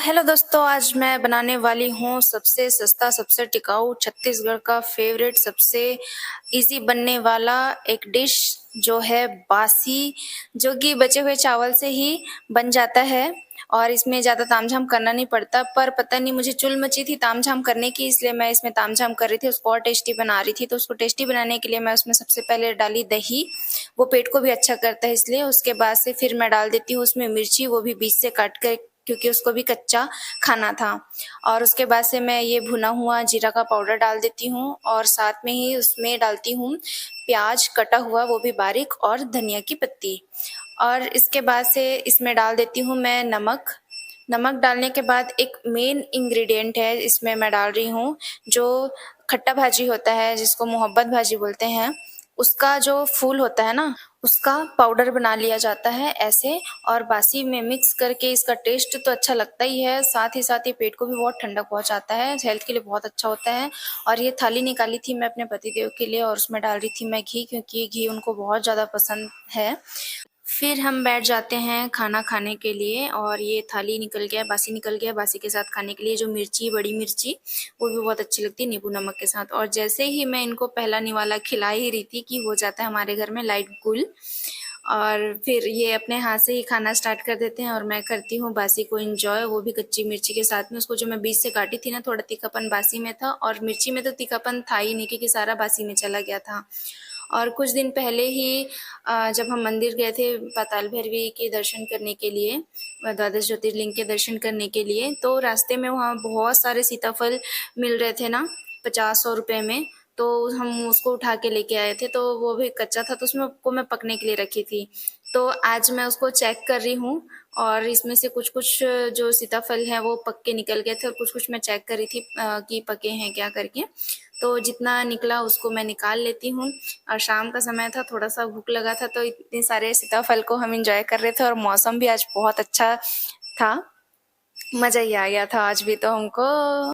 Hello दोस्तों, आज मैं बनाने वाली हूँ सबसे सस्ता, सबसे टिकाऊ, छत्तीसगढ़ का फ़ेवरेट, सबसे ईज़ी बनने वाला एक डिश जो है बासी, जो कि बचे हुए चावल से ही बन जाता है और इसमें ज़्यादा तामझाम करना नहीं पड़ता। पर पता नहीं मुझे चुल मची थी तामझाम करने की, इसलिए मैं इसमें तामझाम कर रही थी, उसको और टेस्टी बना रही थी। तो उसको टेस्टी बनाने के लिए मैं उसमें सबसे पहले डाली दही, वो पेट को भी अच्छा करता है इसलिए। उसके बाद से फिर मैं डाल देती हूँ उसमें मिर्ची, वो भी बीच से काट कर, क्योंकि उसको भी कच्चा खाना था। और उसके बाद से मैं ये भुना हुआ जीरा का पाउडर डाल देती हूँ और साथ में ही उसमें डालती हूँ प्याज कटा हुआ, वो भी बारीक, और धनिया की पत्ती। और इसके बाद से इसमें डाल देती हूँ मैं नमक। नमक डालने के बाद एक मेन इंग्रेडिएंट है इसमें मैं डाल रही हूँ, जो खट्टा भाजी होता है, जिसको मोहब्बत भाजी बोलते हैं, उसका जो फूल होता है ना, उसका पाउडर बना लिया जाता है ऐसे। और बासी में मिक्स करके इसका टेस्ट तो अच्छा लगता ही है, साथ ही पेट को भी बहुत ठंडक पहुँचाता है, हेल्थ के लिए बहुत अच्छा होता है। और ये थाली निकाली थी मैं अपने पतिदेव के लिए और उसमें डाल रही थी मैं घी, क्योंकि घी उनको बहुत ज़्यादा पसंद है। फिर हम बैठ जाते हैं खाना खाने के लिए और ये थाली निकल गया, बासी निकल गया। बासी के साथ खाने के लिए जो मिर्ची, बड़ी मिर्ची, वो भी बहुत अच्छी लगती है नींबू नमक के साथ। और जैसे ही मैं इनको पहला निवाला खिला ही रही थी कि हो जाता है हमारे घर में लाइट गुल, और फिर ये अपने हाथ से ही खाना स्टार्ट कर देते हैं और मैं करती हूँ बासी को एंजॉय, वो भी कच्ची मिर्ची के साथ में। उसको जो मैं बीच से काटी थी ना, थोड़ा तीखापन बासी में था और मिर्ची में तो तीखापन था ही नहीं, क्योंकि सारा बासी में चला गया था। और कुछ दिन पहले ही जब हम मंदिर गए थे पाताल भैरवी के दर्शन करने के लिए, द्वादश ज्योतिर्लिंग के दर्शन करने के लिए, तो रास्ते में वहाँ बहुत सारे सीताफल मिल रहे थे ना, 50-100 रुपए में। तो हम उसको उठा के लेके आए थे, तो वो भी कच्चा था, तो उसमें को मैं पकने के लिए रखी थी। तो आज मैं उसको चेक कर रही हूँ और इसमें से कुछ-कुछ जो सीताफल हैं वो पक के निकल गए थे और कुछ-कुछ मैं चेक कर रही थी कि पके हैं क्या करके। तो जितना निकला उसको मैं निकाल लेती हूँ। और शाम का समय था, थोड़ा-सा भूख लगा था, तो इतने सारे सीताफल को हम एन्जॉय कर रहे थे और मौसम भी आज बहुत अच्छा था। मज़ा ही आ गया था आज भी तो हमको।